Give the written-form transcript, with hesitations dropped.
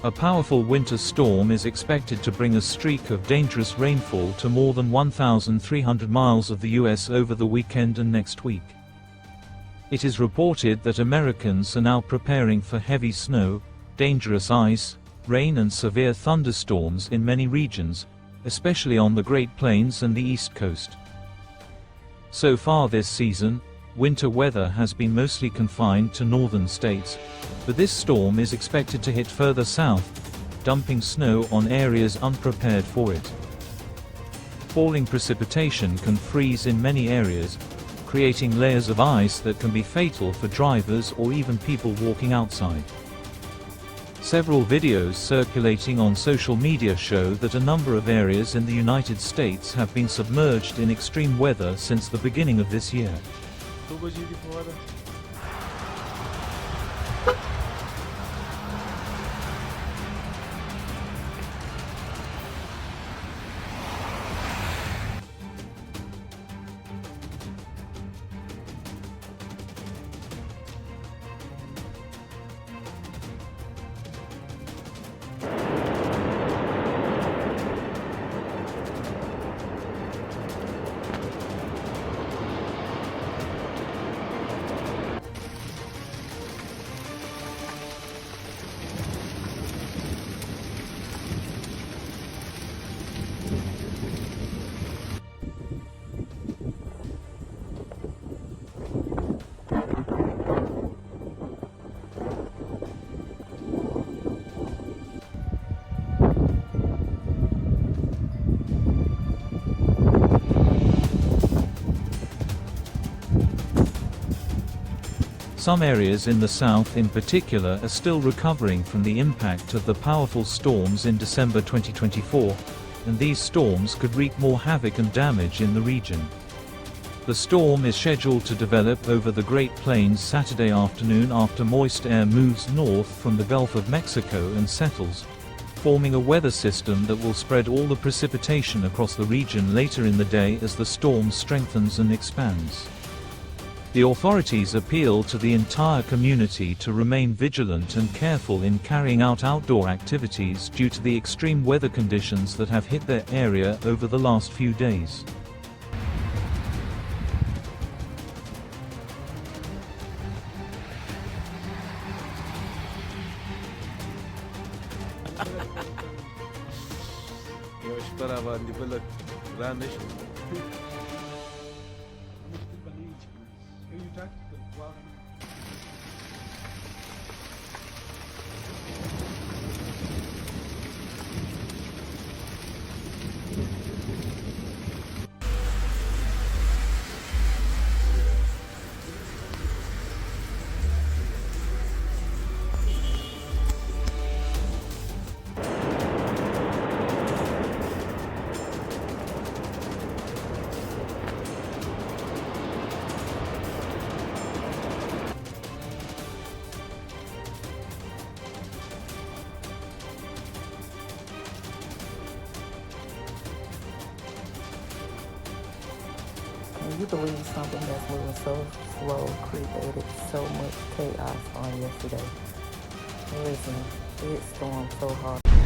A powerful winter storm is expected to bring a streak of dangerous rainfall to more than 1,300 miles of the U.S. over the weekend and next week. It is reported that Americans are now preparing for heavy snow, dangerous ice, rain and severe thunderstorms in many regions, especially on the Great Plains and the East Coast. So far this season, winter weather has been mostly confined to northern states, but this storm is expected to hit further south, dumping snow on areas unprepared for it. Falling precipitation can freeze in many areas, creating layers of ice that can be fatal for drivers or even people walking outside. Several videos circulating on social media show that a number of areas in the United States have been submerged in extreme weather since the beginning of this year. Some areas in the south in particular are still recovering from the impact of the powerful storms in December 2024, and these storms could wreak more havoc and damage in the region. The storm is scheduled to develop over the Great Plains Saturday afternoon after moist air moves north from the Gulf of Mexico and settles, forming a weather system that will spread all the precipitation across the region later in the day as the storm strengthens and expands. The authorities appeal to the entire community to remain vigilant and careful in carrying out outdoor activities due to the extreme weather conditions that have hit their area over the last few days. Eu esperava pela grande. You believe something that's moving so slow created so much chaos on yesterday. Listen, it stormed so hard.